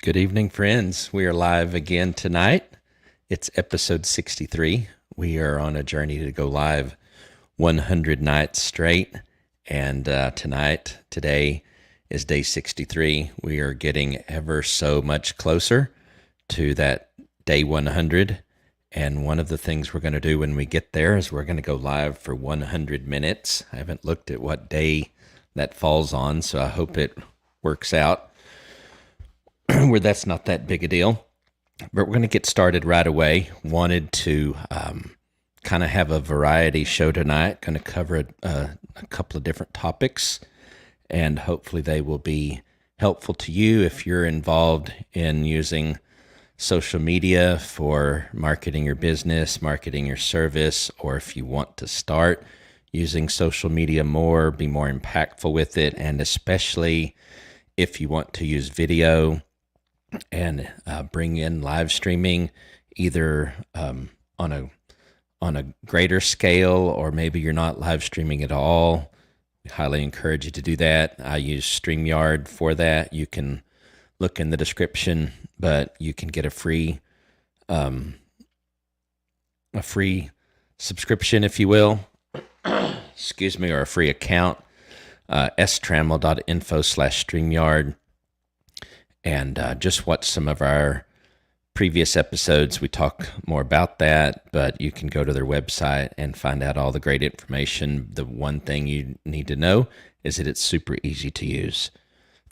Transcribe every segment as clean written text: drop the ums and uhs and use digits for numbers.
Good evening, friends. We are live again tonight. It's episode 63. We are on a journey to go live 100 nights straight. And today is day 63. We are getting ever so much closer to that day 100. And one of the things we're going to do when we get there is we're going to go live for 100 minutes. I haven't looked at what day that falls on, so I hope it works out where that's not that big a deal. But we're going to get started right away. Wanted to kind of have a variety show tonight. Going to cover a couple of different topics, and hopefully they will be helpful to you if you're involved in using social media for marketing your business, marketing your service, or if you want to start using social media more, be more impactful with it, and especially if you want to use video and bring in live streaming, either on a greater scale, or maybe you're not live streaming at all. We highly encourage you to do that. I use StreamYard for that. You can look in the description, but you can get a free subscription, if you will. Excuse me, or a free account. strammel.info/StreamYard. And just watch some of our previous episodes. We talk more about that, but you can go to their website and find out all the great information. The one thing you need to know is that it's super easy to use.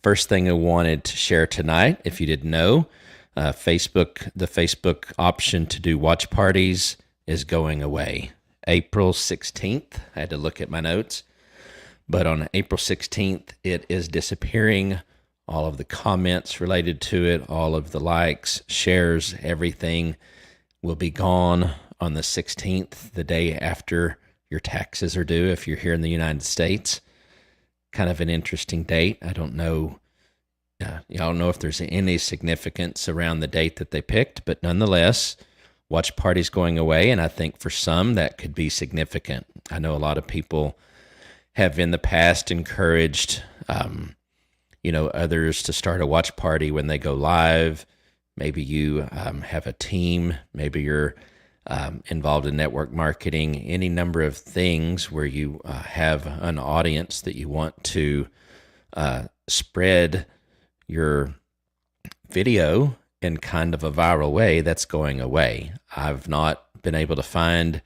First thing I wanted to share tonight, if you didn't know, the Facebook option to do watch parties is going away. April 16th, I had to look at my notes, but on April 16th, it is disappearing. All of the comments related to it, all of the likes, shares, everything will be gone on the 16th, the day after your taxes are due if you're here in the United States. Kind of an interesting date. I don't know. I don't know if there's any significance around the date that they picked, but nonetheless, watch parties going away, and I think for some that could be significant. I know a lot of people have in the past encouraged others to start a watch party when they go live. Maybe you have a team. Maybe you're involved in network marketing, any number of things where you have an audience that you want to spread your video in kind of a viral way. That's going away. I've not been able to find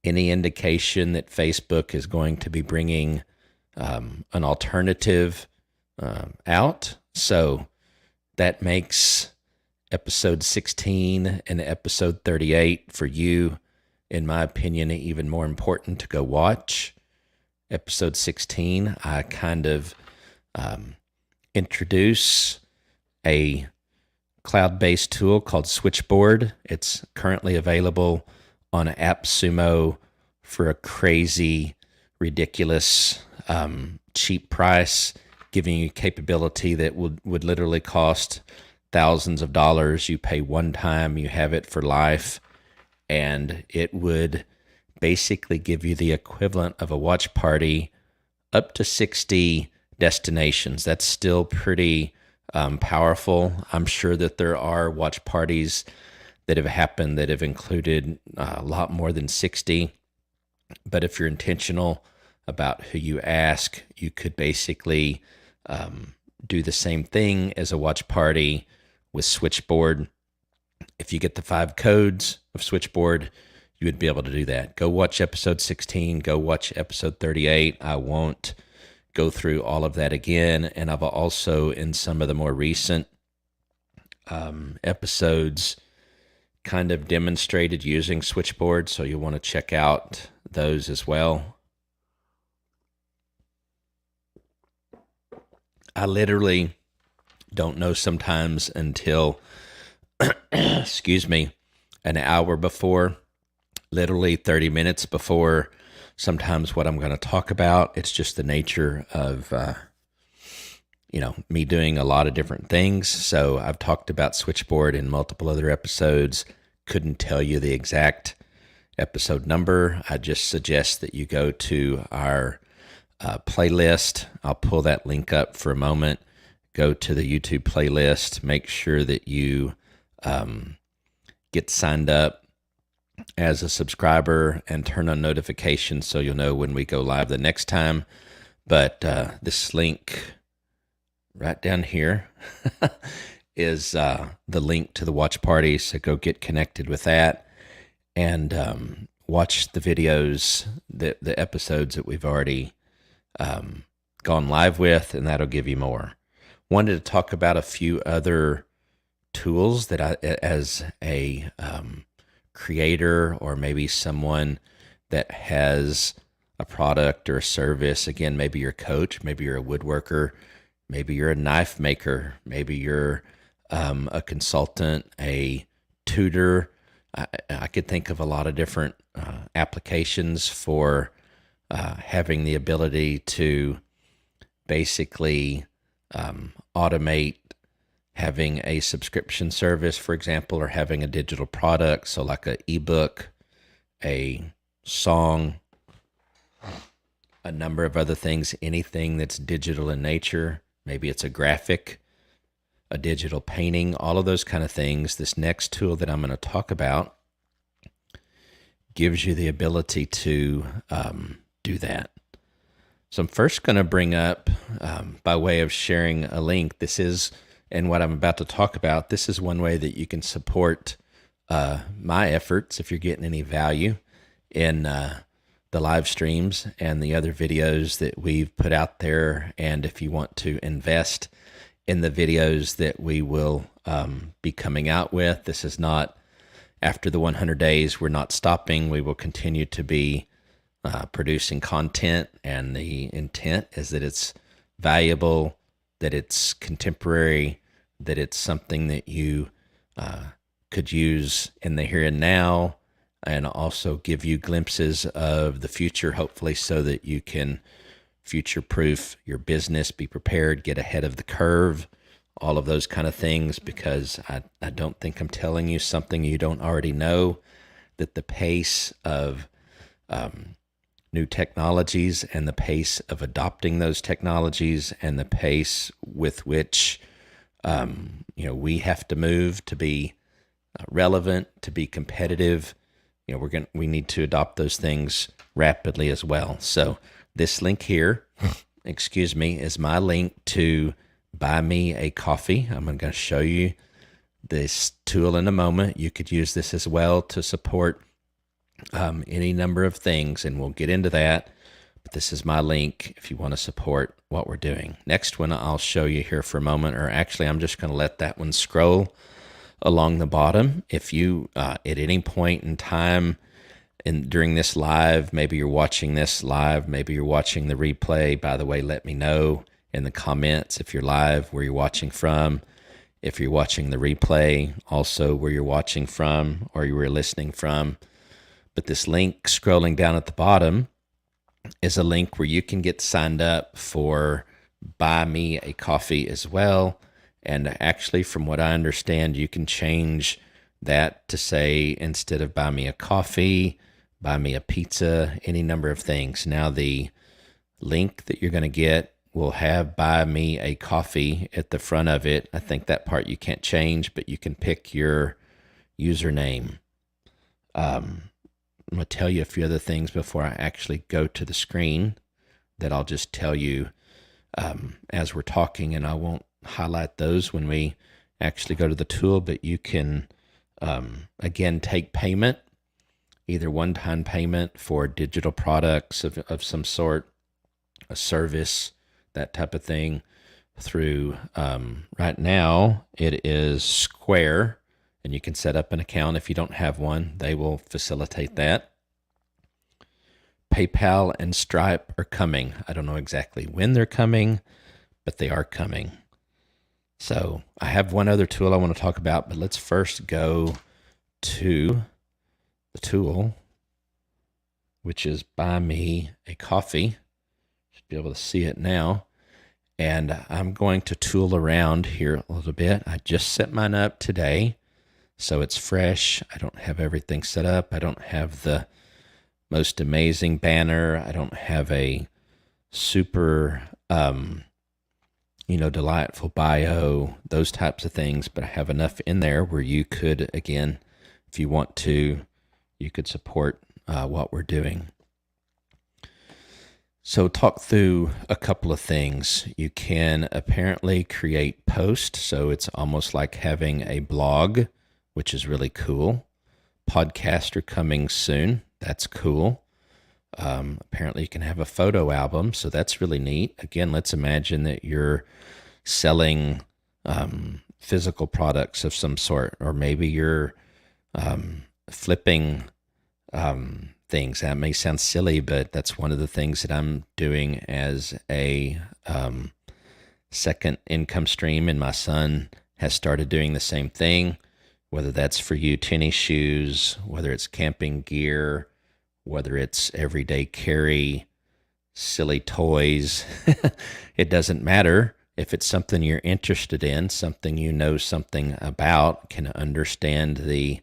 any indication that Facebook is going to be bringing an alternative out. So that makes episode 16 and episode 38 for you, in my opinion, even more important to go watch. Episode 16, I kind of introduce a cloud-based tool called Switchboard. It's currently available on AppSumo for a crazy, ridiculous, cheap price, giving you capability that would literally cost thousands of dollars. You pay one time, you have it for life, and it would basically give you the equivalent of a watch party up to 60 destinations. That's still pretty powerful. I'm sure that there are watch parties that have happened that have included a lot more than 60, but if you're intentional about who you ask, you could basically do the same thing as a watch party with Switchboard. If you get the 5 codes of Switchboard, you would be able to do that. Go watch episode 16, go watch episode 38. I won't go through all of that again. And I've also, in some of the more recent episodes, kind of demonstrated using Switchboard. So you'll want to check out those as well. I literally don't know sometimes until, excuse me, an hour before, literally 30 minutes before, sometimes what I'm going to talk about. It's just the nature of, me doing a lot of different things. So I've talked about Switchboard in multiple other episodes. Couldn't tell you the exact episode number. I just suggest that you go to our playlist. I'll pull that link up for a moment. go to the YouTube playlist, make sure that you get signed up as a subscriber and turn on notifications so you'll know when we go live the next time. But this link right down here is the link to the watch party, so go get connected with that and watch the videos, the episodes that we've already gone live with, and that'll give you more. Wanted to talk about a few other tools that I, as a creator or maybe someone that has a product or a service, again, maybe you're a coach, maybe you're a woodworker, maybe you're a knife maker, maybe you're a consultant, a tutor. I could think of a lot of different applications for having the ability to basically automate having a subscription service, for example, or having a digital product. So like an ebook, a song, a number of other things, anything that's digital in nature. Maybe it's a graphic, a digital painting, all of those kind of things. This next tool that I'm going to talk about gives you the ability to do that. So I'm first going to bring up, by way of sharing a link, this is, and what I'm about to talk about, this is one way that you can support my efforts if you're getting any value in the live streams and the other videos that we've put out there. And if you want to invest in the videos that we will be coming out with, this is not after the 100 days, we're not stopping. We will continue to be producing content, and the intent is that it's valuable, that it's contemporary, that it's something that you could use in the here and now, and also give you glimpses of the future, hopefully, so that you can future-proof your business, be prepared, get ahead of the curve, all of those kind of things, because I don't think I'm telling you something you don't already know, that the pace of new technologies and the pace of adopting those technologies and the pace with which we have to move to be relevant, to be competitive, we need to adopt those things rapidly as well. So this link here, excuse me, is my link to buy me a coffee. I'm going to show you this tool in a moment. You could use this as well to support any number of things, and we'll get into that. But this is my link if you want to support what we're doing. Next one I'll show you here for a moment, or actually I'm just going to let that one scroll along the bottom. If you, at any point in time during this live, maybe you're watching this live, maybe you're watching the replay, by the way, let me know in the comments if you're live, where you're watching from. If you're watching the replay, also where you're watching from or you were listening from. But this link scrolling down at the bottom is a link where you can get signed up for Buy Me a Coffee as well. And actually, from what I understand, you can change that to say, instead of buy me a coffee, buy me a pizza, any number of things. Now the link that you're going to get will have buy me a coffee at the front of it. I think that part you can't change, but you can pick your username. I'm going to tell you a few other things before I actually go to the screen that I'll just tell you as we're talking, and I won't highlight those when we actually go to the tool, but you can, again, take payment, either one-time payment for digital products of some sort, a service, that type of thing, through, right now, it is Square, and you can set up an account. If you don't have one, they will facilitate that. PayPal and Stripe are coming. I don't know exactly when they're coming, but they are coming. So I have one other tool I want to talk about, but let's first go to the tool, which is Buy Me a Coffee. Should be able to see it now. And I'm going to tool around here a little bit. I just set mine up today, so it's fresh. I don't have everything set up. I don't have the most amazing banner. I don't have a super delightful bio, those types of things, but I have enough in there where you could, again, if you want to, you could support what we're doing. So talk through a couple of things. You can apparently create posts, so it's almost like having a blog, which is really cool. Podcasts are coming soon. That's cool. Apparently you can have a photo album, so that's really neat. Again, let's imagine that you're selling physical products of some sort, or maybe you're flipping things. That may sound silly, but that's one of the things that I'm doing as a second income stream, and my son has started doing the same thing, whether that's for you tennis shoes, whether it's camping gear, whether it's everyday carry, silly toys. It doesn't matter. If it's something you're interested in, something you know something about, can understand the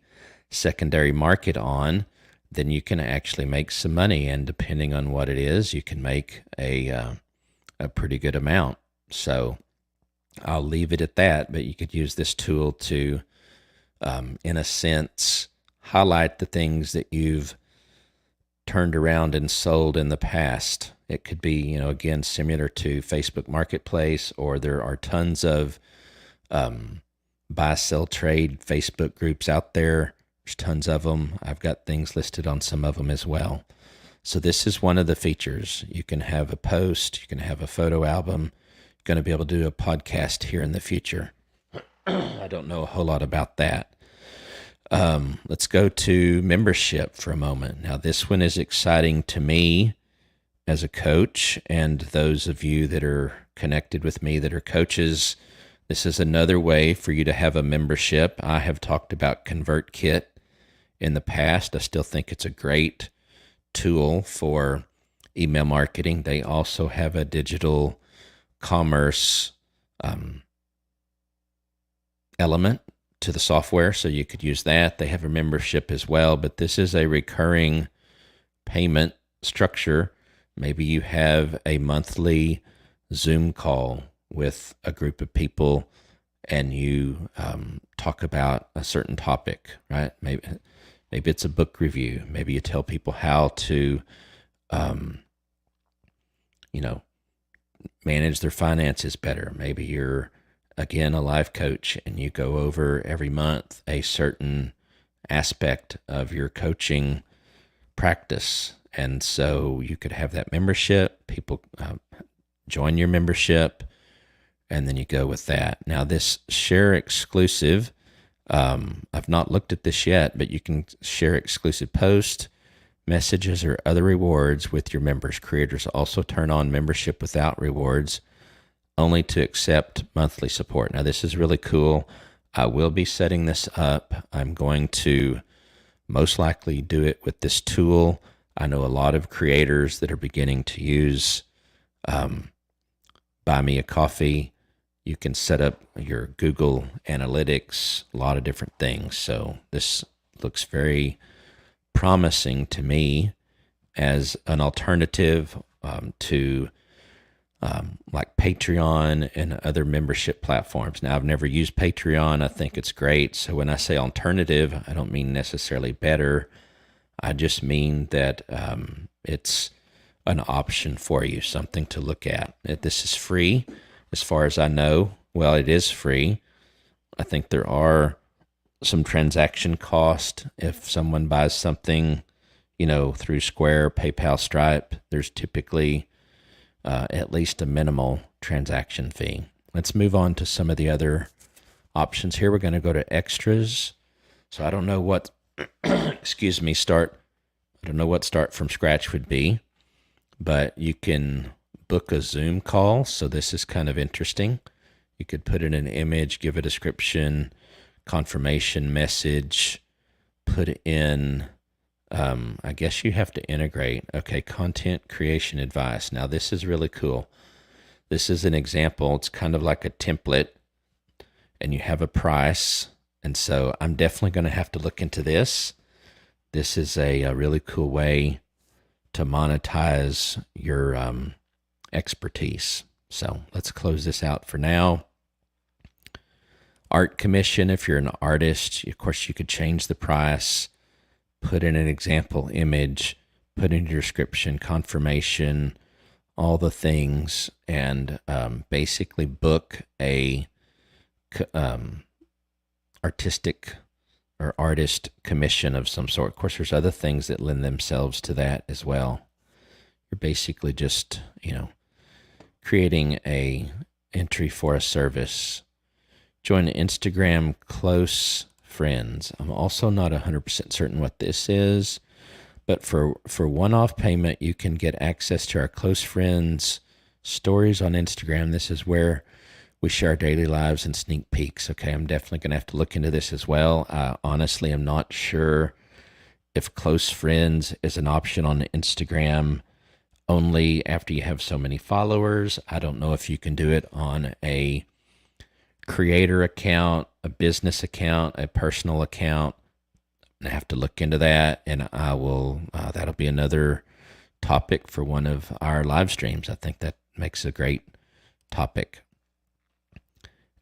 secondary market on, then you can actually make some money. And depending on what it is, you can make a pretty good amount. So I'll leave it at that, but you could use this tool to, in a sense, highlight the things that you've turned around and sold in the past. It could be, again, similar to Facebook Marketplace, or there are tons of buy, sell, trade Facebook groups out there. There's tons of them. I've got things listed on some of them as well. So this is one of the features. You can have a post, you can have a photo album. You're going to be able to do a podcast here in the future. I don't know a whole lot about that. Let's go to membership for a moment. Now, this one is exciting to me as a coach, and those of you that are connected with me that are coaches. This is another way for you to have a membership. I have talked about ConvertKit in the past. I still think it's a great tool for email marketing. They also have a digital commerce element to the software, so you could use that. They have a membership as well, but this is a recurring payment structure. Maybe you have a monthly Zoom call with a group of people, and you talk about a certain topic, right? Maybe it's a book review. Maybe you tell people how to, manage their finances better. Maybe you're, again, a life coach, and you go over every month a certain aspect of your coaching practice. And so you could have that membership. People join your membership, and then you go with that. Now, this share exclusive, I've not looked at this yet, but you can share exclusive posts, messages, or other rewards with your members. Creators also turn on membership without rewards, only to accept monthly support. Now, this is really cool. I will be setting this up. I'm going to most likely do it with this tool. I know a lot of creators that are beginning to use Buy Me a Coffee. You can set up your Google Analytics, a lot of different things. So this looks very promising to me as an alternative to like Patreon and other membership platforms. Now, I've never used Patreon. I think it's great. So when I say alternative, I don't mean necessarily better. I just mean that it's an option for you, something to look at. This is free as far as I know. Well, it is free. I think there are some transaction cost. If someone buys something, through Square, PayPal, Stripe, there's typically at least a minimal transaction fee. Let's move on to some of the other options here. We're going to go to extras. So I don't know what, excuse me, I don't know what start from scratch would be, but you can book a Zoom call. So this is kind of interesting. You could put in an image, give a description, confirmation message, put in, I guess you have to integrate. Okay, content creation advice. Now, this is really cool. This is an example. It's kind of like a template, and you have a price. And so I'm definitely going to have to look into this. This is a really cool way to monetize your expertise. So let's close this out for now. Art commission, if you're an artist, of course, you could change the price, put in an example image, put in your description, confirmation, all the things, and basically book a artistic or artist commission of some sort. Of course, there's other things that lend themselves to that as well. You're basically just, creating a entry for a service. Join Instagram close friends. I'm also not 100% certain what this is, but for one-off payment, you can get access to our close friends stories on Instagram. This is where we share our daily lives and sneak peeks. Okay, I'm definitely going to have to look into this as well. I honestly am not sure if close friends is an option on Instagram only after you have so many followers. I don't know if you can do it on a creator account, a business account, a personal account. I have to look into that, and I will. That'll be another topic for one of our live streams. I think that makes a great topic.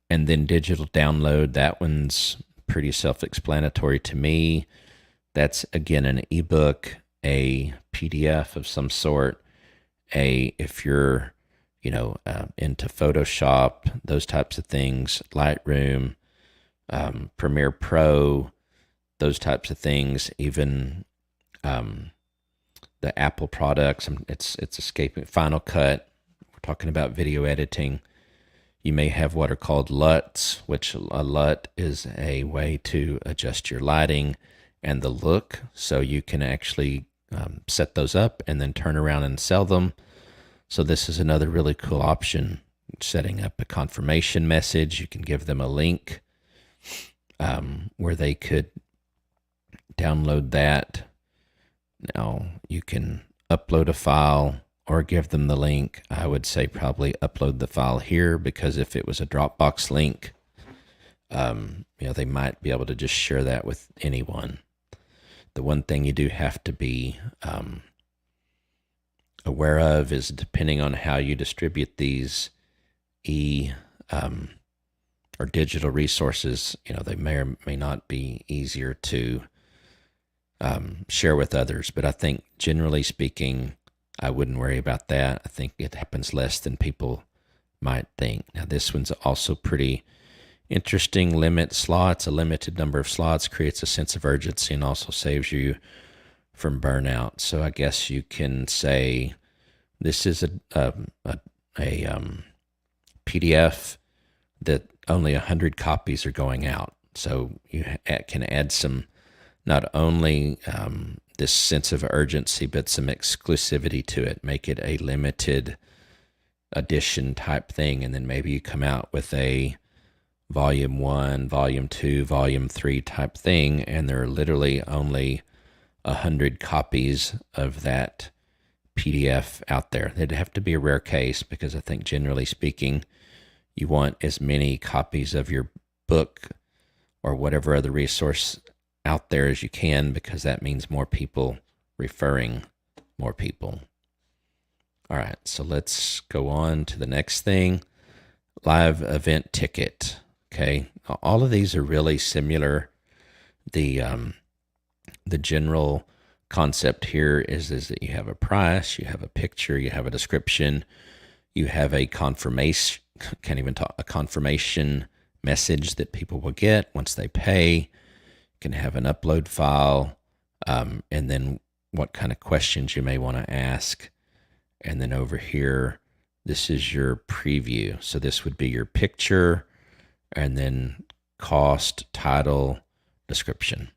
And then digital download. That one's pretty self-explanatory to me. That's again an ebook, a PDF of some sort. If you're into Photoshop, those types of things, Lightroom, Premiere Pro, those types of things, even the Apple products. It's escaping Final Cut. We're talking about video editing. You may have what are called LUTs, which a LUT is a way to adjust your lighting and the look, so you can actually set those up and then turn around and sell them. So this is another really cool option. Setting up a confirmation message, you can give them a link where they could download that. Now you can upload a file or give them the link. I would say probably upload the file here, because if it was a Dropbox link, they might be able to just share that with anyone. The one thing you do have to be aware of is, depending on how you distribute these or digital resources, they may or may not be easier to share with others. But I think generally speaking, I wouldn't worry about that. I think it happens less than people might think. Now, this one's also pretty interesting. Limit slots. A limited number of slots creates a sense of urgency and also saves you from burnout. So I guess you can say this is a PDF that only 100 copies are going out. So you can add some, not only this sense of urgency, but some exclusivity to it. Make it a limited edition type thing, and then maybe you come out with a volume 1, volume 2, volume 3 type thing, and there are literally only 100 copies of that PDF out there. It'd have to be a rare case, because I think generally speaking, you want as many copies of your book or whatever other resource out there as you can, because that means more people referring more people. All right, so let's go on to the next thing. Live event ticket. Okay, all of these are really similar. The general concept here is that you have a price, you have a picture, you have a description, you have a confirmation. Can't even talk. A confirmation message that people will get once they pay. You can have an upload file, and then what kind of questions you may want to ask. And then over here, this is your preview. So this would be your picture, and then cost, title, description.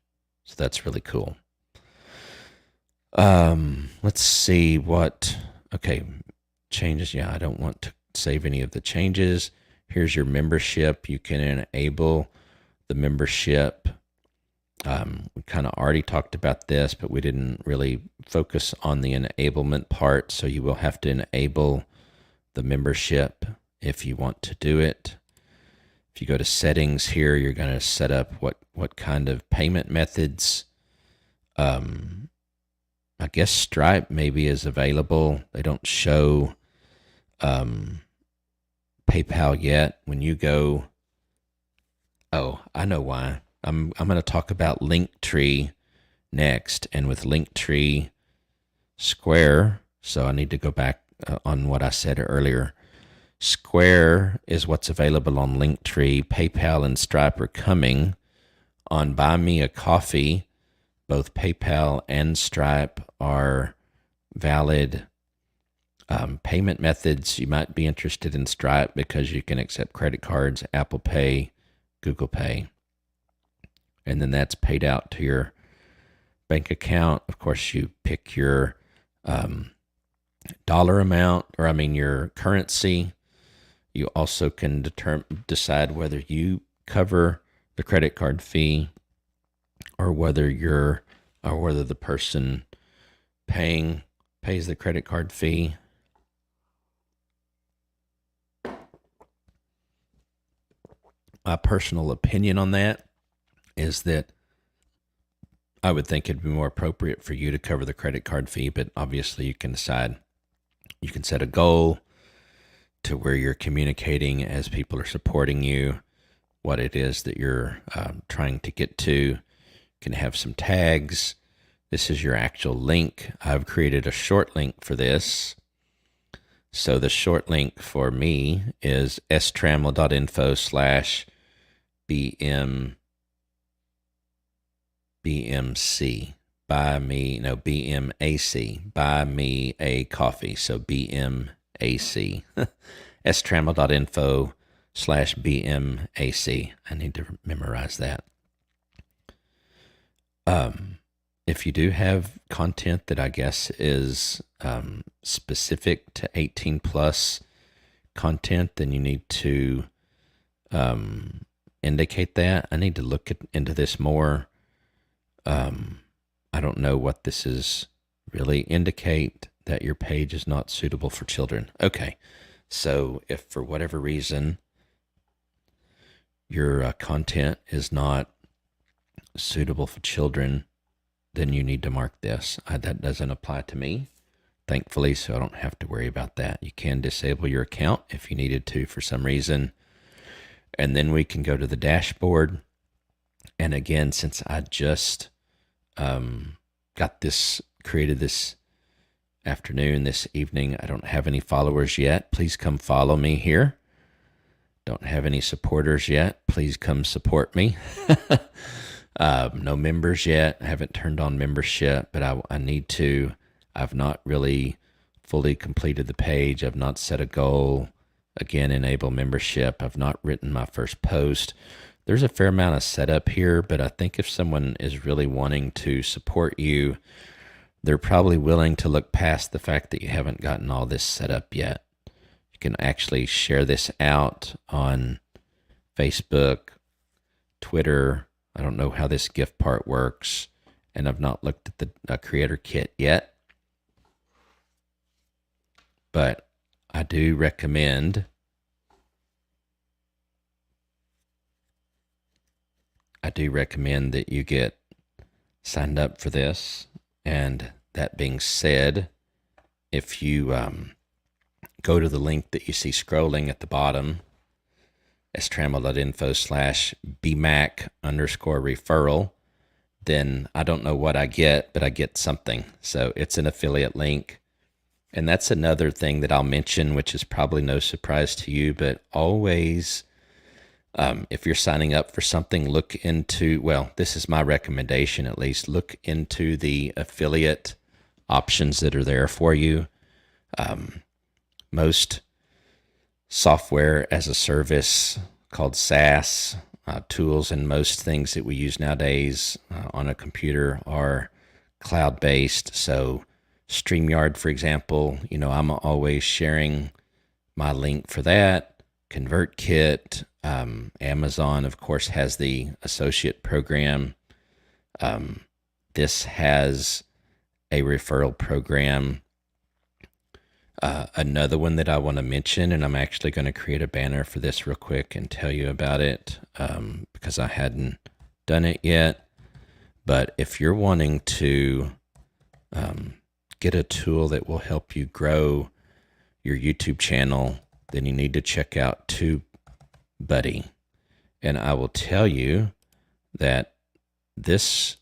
So that's really cool. Let's see what, okay, changes. Yeah, I don't want to save any of the changes. Here's your membership. You can enable the membership. We kind of already talked about this, but we didn't really focus on the enablement part. So you will have to enable the membership if you want to do it. If you go to settings here, you're going to set up what kind of payment methods. I guess Stripe maybe is available. They don't show PayPal yet. When you go, oh, I know why. I'm going to talk about Linktree next, and with Linktree Square, so I need to go back on what I said earlier. Square is what's available on Linktree. PayPal and Stripe are coming. On Buy Me a Coffee, both PayPal and Stripe are valid payment methods. You might be interested in Stripe because you can accept credit cards, Apple Pay, Google Pay, and then that's paid out to your bank account. Of course, you pick your dollar amount, or your currency. You also can decide whether you cover the credit card fee, or whether the person pays the credit card fee. My personal opinion on that is that I would think it'd be more appropriate for you to cover the credit card fee, but obviously you can decide. You can set a goal to where you're communicating as people are supporting you, what it is that you're trying to get to. You can have some tags. This is your actual link. I've created a short link for this. So the short link for me is strammel.info/BMC. Buy me a coffee. So BMAC. strammel.info/BMAC. I need to memorize that. If you do have content that I guess is specific to 18 plus content, then you need to indicate that. I need to look into this more. I don't know what this is really indicate that your page is not suitable for children. Okay, so if for whatever reason your content is not suitable for children, then you need to mark this. That doesn't apply to me, thankfully, so I don't have to worry about that. You can disable your account if you needed to for some reason. And then we can go to the dashboard. And again, since I just created this afternoon, this evening, I don't have any followers yet. Please come follow me here. Don't have any supporters yet. Please come support me. No members yet. I haven't turned on membership, but I need to. I've not really fully completed the page. I've not set a goal. Again, enable membership. I've not written my first post. There's a fair amount of setup here, but I think if someone is really wanting to support you, they're probably willing to look past the fact that you haven't gotten all this set up yet. You can actually share this out on Facebook, Twitter. I don't know how this gift part works, and I've not looked at the creator kit yet. But I do recommend that you get signed up for this. And that being said, if you go to the link that you see scrolling at the bottom, strammel.info/BMAC_referral, then I don't know what I get, but I get something. So it's an affiliate link. And that's another thing that I'll mention, which is probably no surprise to you, but always, if you're signing up for something, look into, well, this is my recommendation at least, look into the affiliate options that are there for you. Most software as a service called SaaS tools, and most things that we use nowadays on a computer are cloud-based. So StreamYard, for example, I'm always sharing my link for that. ConvertKit, Amazon, of course, has the associate program. This has a referral program. Another one that I want to mention, and I'm actually going to create a banner for this real quick and tell you about it because I hadn't done it yet. But if you're wanting to get a tool that will help you grow your YouTube channel then you need to check out TubeBuddy. And I will tell you that this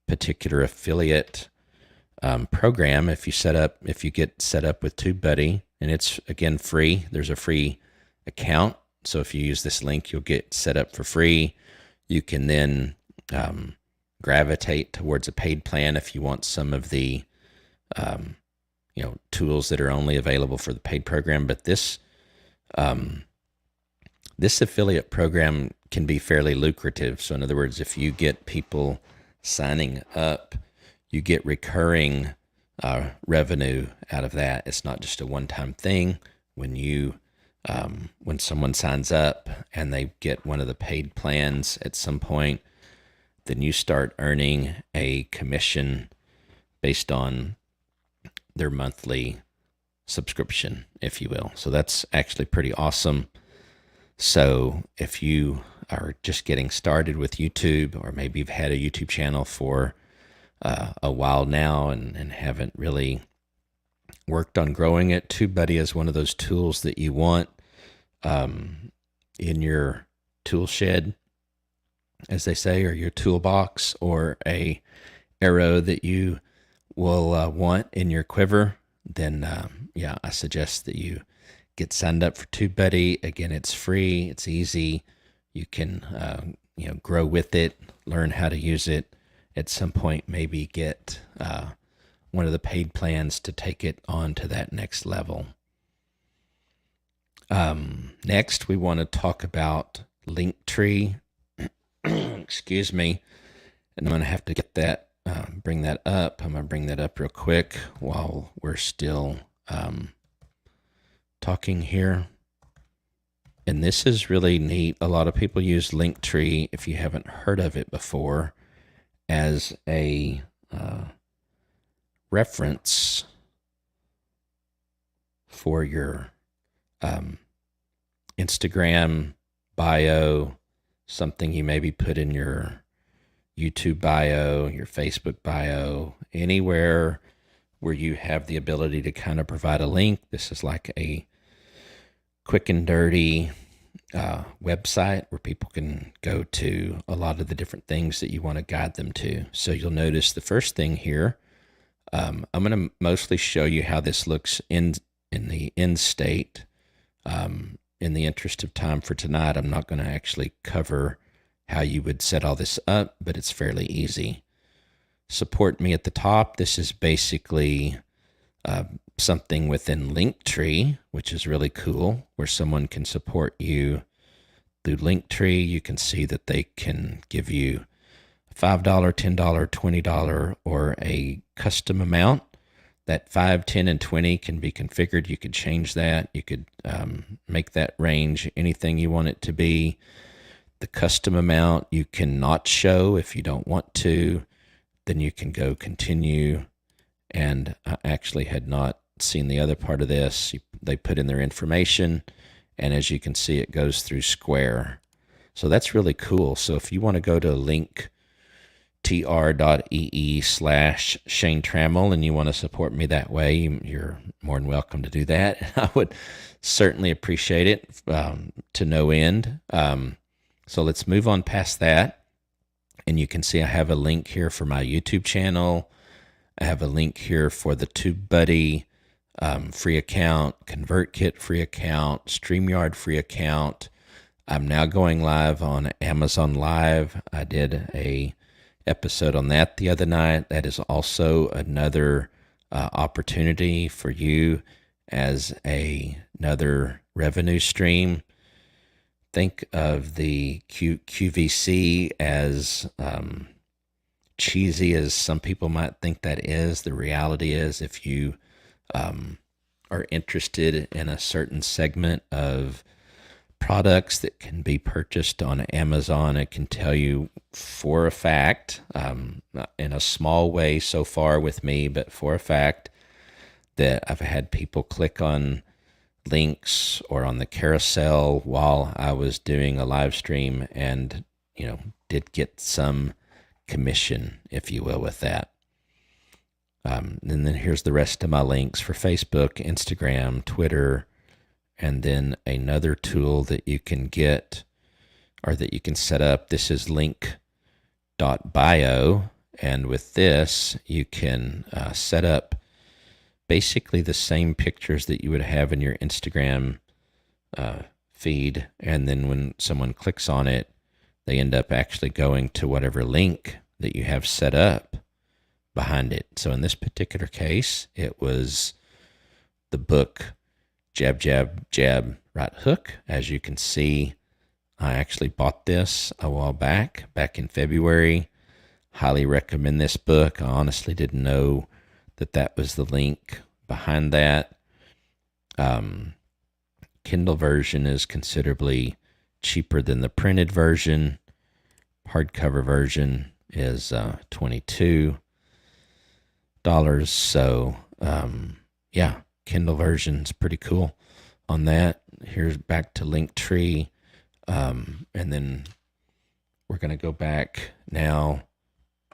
particular affiliate program, if you get set up with TubeBuddy, and it's again free, there's a free account. So if you use this link, you'll get set up for free. You can then gravitate towards a paid plan if you want some of the tools that are only available for the paid program. But this affiliate program can be fairly lucrative. So in other words, if you get people signing up, you get recurring revenue out of that. It's not just a one-time thing. When someone signs up and they get one of the paid plans at some point, then you start earning a commission based on their monthly subscription, if you will. So that's actually pretty awesome. So if you are just getting started with YouTube, or maybe you've had a YouTube channel for a while now and haven't really worked on growing it, TubeBuddy is one of those tools that you want in your tool shed, as they say, or your toolbox, or a arrow that you will want in your quiver. Then I suggest that you get signed up for TubeBuddy. Again, it's free, it's easy. You can grow with it, learn how to use it. At some point, maybe get one of the paid plans to take it on to that next level. Next, we want to talk about Linktree. Excuse me. And I'm going to have to get that, bring that up. I'm going to bring that up real quick while we're still talking here. And this is really neat. A lot of people use Linktree, if you haven't heard of it before, as a reference for your Instagram bio, something you maybe put in your YouTube bio, your Facebook bio, anywhere where you have the ability to kind of provide a link. This is like a quick and dirty website where people can go to a lot of the different things that you want to guide them to. So you'll notice the first thing here, I'm going to mostly show you how this looks in the end state. In the interest of time for tonight, I'm not going to actually cover how you would set all this up, but it's fairly easy. Support me at the top. This is basically something within Linktree, which is really cool, where someone can support you through Linktree. You can see that they can give you $5, $10, $20, or a custom amount. That 5, 10, and 20 can be configured. You could change that. You could make that range anything you want it to be. The custom amount you cannot show if you don't want to. Then you can go continue. And I actually had not seen the other part of this. They put in their information, and as you can see, it goes through Square. So that's really cool. So if you want to go to linktr.ee/Shane Trammel and you want to support me that way, you're more than welcome to do that. I would certainly appreciate it to no end. So let's move on past that. And you can see I have a link here for my YouTube channel. I have a link here for the TubeBuddy free account, ConvertKit free account, StreamYard free account. I'm now going live on Amazon Live. I did a episode on that the other night. That is also another opportunity for you as another revenue stream. Think of the QVC as cheesy as some people might think that is. The reality is, if you are interested in a certain segment of products that can be purchased on Amazon, it can tell you for a fact, in a small way so far with me, but for a fact, that I've had people click on links or on the carousel while I was doing a live stream and, did get some commission, if you will, with that. And then here's the rest of my links for Facebook, Instagram, Twitter, and then another tool that you can get or that you can set up. This is link.bio, and with this you can set up basically the same pictures that you would have in your Instagram feed, and then when someone clicks on it, they end up actually going to whatever link that you have set up behind it. So in this particular case, it was the book Jab, Jab, Jab, Right Hook. As you can see, I actually bought this a while back in February. Highly recommend this book. I honestly didn't know that that was the link behind that. Kindle version is considerably cheaper than the printed version. Hardcover version is $22. So yeah, Kindle version's pretty cool on that. Here's back to Linktree, and then we're going to go back now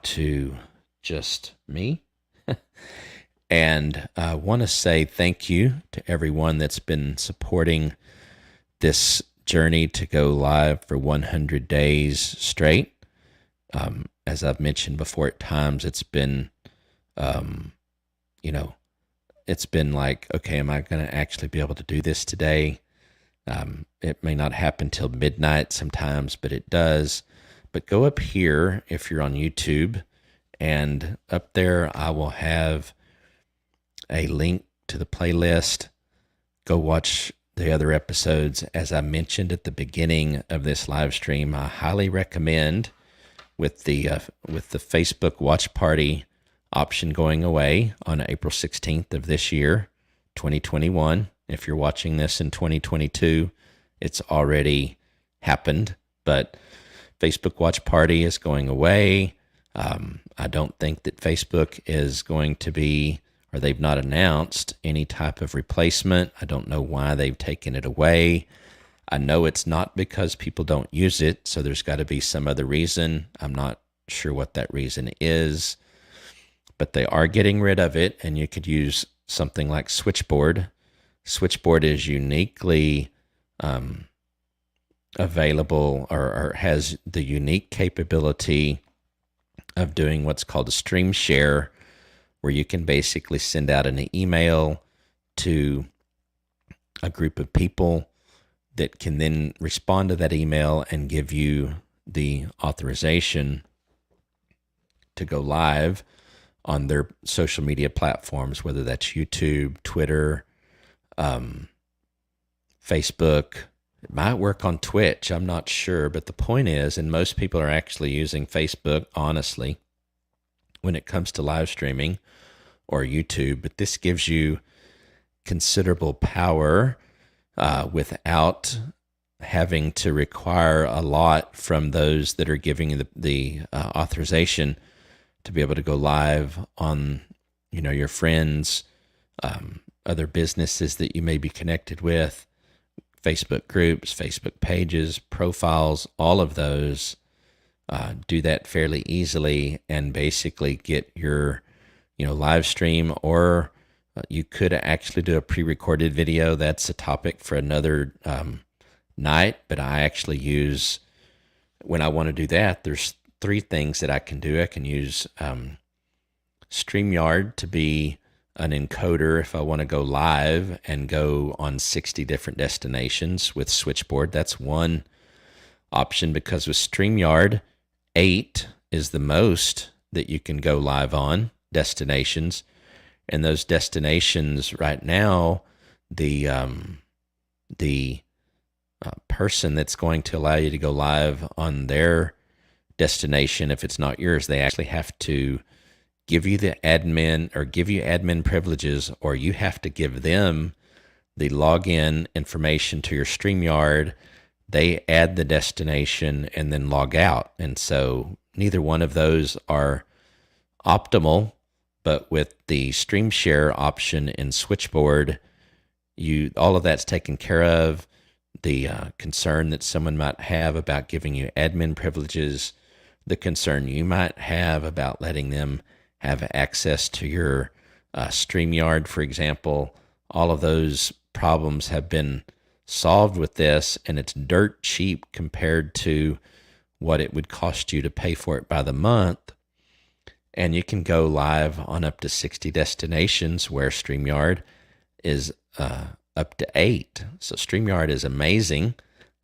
to just me. And I want to say thank you to everyone that's been supporting this journey to go live for 100 days straight. As I've mentioned before, at times it's been, it's been like, okay, am I going to actually be able to do this today? It may not happen till midnight sometimes, but it does. But go up here if you're on YouTube, and up there I will have a link to the playlist. Go watch the other episodes. As I mentioned at the beginning of this live stream, I highly recommend, with the Facebook watch party option going away on April 16th of this year, 2021. If you're watching this in 2022, it's already happened, but Facebook watch party is going away. I don't think that Facebook is going to be, or they've not announced any type of replacement. I don't know why they've taken it away. I know it's not because people don't use it, so there's got to be some other reason. I'm not sure what that reason is, but they are getting rid of it, and you could use something like Switchboard. Switchboard is uniquely available, or has the unique capability of doing what's called a stream share, where you can basically send out an email to a group of people that can then respond to that email and give you the authorization to go live on their social media platforms, whether that's YouTube, Twitter, Facebook. It might work on Twitch, I'm not sure, but the point is, and most people are actually using Facebook, honestly, when it comes to live streaming, or YouTube, but this gives you considerable power without having to require a lot from those that are giving you the authorization to be able to go live on, your friends, other businesses that you may be connected with, Facebook groups, Facebook pages, profiles, all of those. Do that fairly easily and basically get your, live stream, or you could actually do a pre-recorded video. That's a topic for another night, but I actually use, when I want to do that, there's 3 things that I can do. I can use StreamYard to be an encoder if I want to go live and go on 60 different destinations with Switchboard. That's one option, because with StreamYard, 8 is the most that you can go live on destinations. And those destinations right now, the person that's going to allow you to go live on their destination, if it's not yours, they actually have to give you the admin, or give you admin privileges, or you have to give them the login information to your StreamYard. They add the destination and then log out. And so neither one of those are optimal, but with the stream share option in Switchboard, all of that's taken care of. The concern that someone might have about giving you admin privileges, the concern you might have about letting them have access to your StreamYard, for example, all of those problems have been solved with this, and it's dirt cheap compared to what it would cost you to pay for it by the month. And you can go live on up to 60 destinations, where StreamYard is up to 8. So StreamYard is amazing.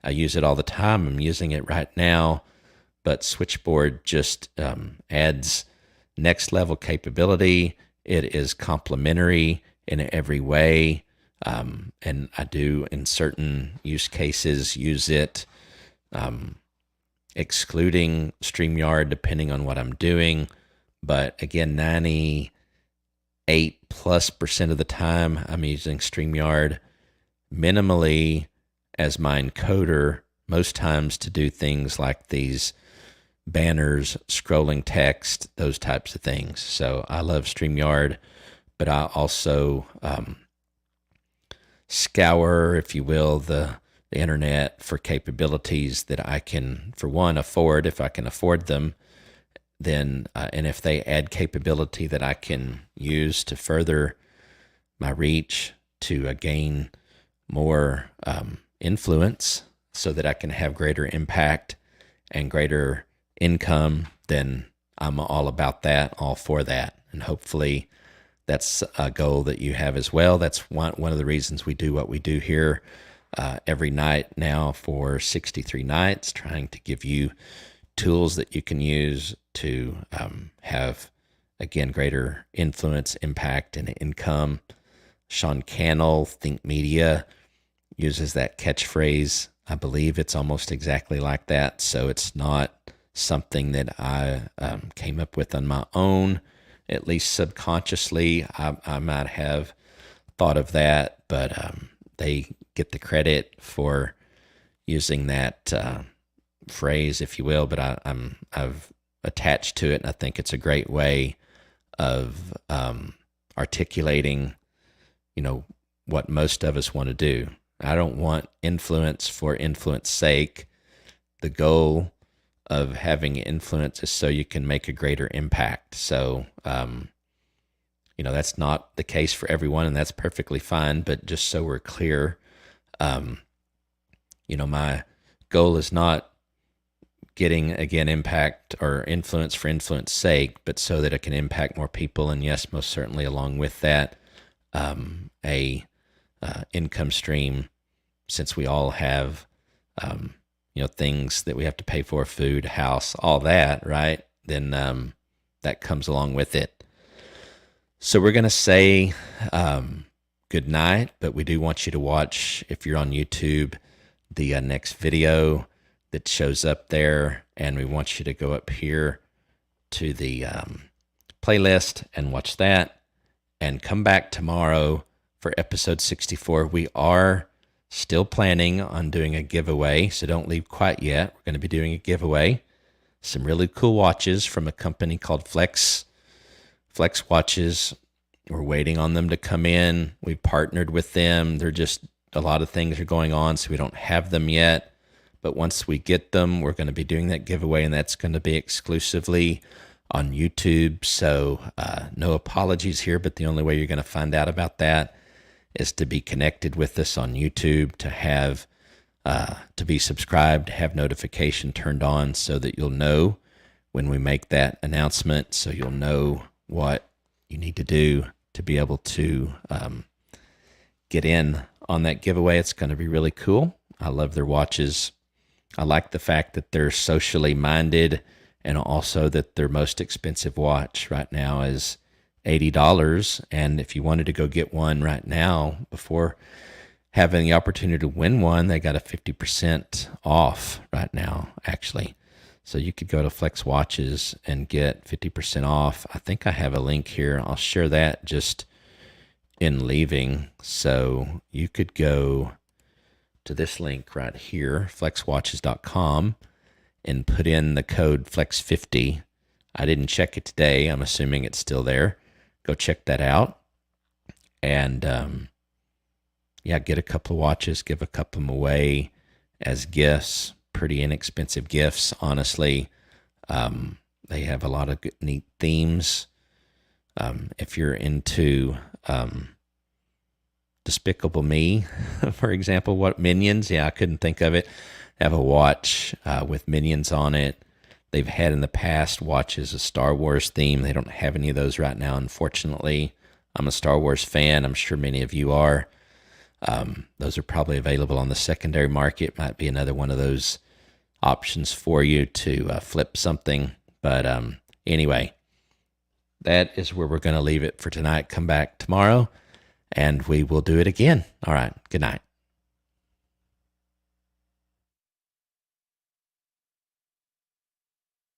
I use it all the time. I'm using it right now, but Switchboard just adds next level capability. It is complementary in every way. And I do, in certain use cases, use it excluding StreamYard depending on what I'm doing. But again, 98+% of the time, I'm using StreamYard minimally as my encoder, most times to do things like these banners, scrolling text, those types of things. So I love StreamYard, but I also scour, if you will, the internet for capabilities that I can, for one, afford, if I can afford them, then and if they add capability that I can use to further my reach, to gain more influence so that I can have greater impact and greater income, then I'm all about that, all for that. And hopefully that's a goal that you have as well. That's one of the reasons we do what we do here every night now for 63 nights, trying to give you tools that you can use to have, again, greater influence, impact, and income. Sean Cannell, Think Media, uses that catchphrase. I believe it's almost exactly like that. So it's not something that I came up with on my own. At least subconsciously, I might have thought of that, but they get the credit for using that phrase, if you will. But I've attached to it, and I think it's a great way of articulating, what most of us want to do. I don't want influence for influence sake. The goal of having influence is so you can make a greater impact. So, that's not the case for everyone, and that's perfectly fine. But just so we're clear, my goal is not getting, again, impact or influence for influence sake, but so that it can impact more people. And yes, most certainly along with that, a income stream, since we all have, things that we have to pay for, food, house, all that, right? Then that comes along with it. So we're going to say good night, but we do want you to watch, if you're on YouTube, the next video that shows up there, and we want you to go up here to the playlist and watch that, and come back tomorrow for episode 64. We are still planning on doing a giveaway, so don't leave quite yet. We're going to be doing a giveaway. Some really cool watches from a company called Flex Watches. We're waiting on them to come in. We've partnered with them. They're just, a lot of things are going on, so we don't have them yet. But once we get them, we're going to be doing that giveaway, and that's going to be exclusively on YouTube. So no apologies here, but the only way you're going to find out about that is to be connected with us on YouTube, to have to be subscribed, have notification turned on so that you'll know when we make that announcement, so you'll know what you need to do to be able to get in on that giveaway. It's going to be really cool. I love their watches. I like the fact that they're socially minded, and also that their most expensive watch right now is $80. And if you wanted to go get one right now, before having the opportunity to win one, they got a 50% off right now, actually. So you could go to Flex Watches and get 50% off. I think I have a link here. I'll share that just in leaving. So you could go to this link right here, flexwatches.com, and put in the code FLEX50. I didn't check it today. I'm assuming it's still there. Go check that out. And get a couple of watches, give a couple of them away as gifts. Pretty inexpensive gifts, honestly. They have a lot of good, neat themes. If you're into Despicable Me, for example. What Minions? Yeah, I couldn't think of it. Have a watch with Minions on it. They've had in the past watches a Star Wars theme. They don't have any of those right now, unfortunately. I'm a Star Wars fan. I'm sure many of you are. Those are probably available on the secondary market. Might be another one of those options for you to flip something. But anyway, that is where we're going to leave it for tonight. Come back tomorrow and we will do it again. All right. Good night.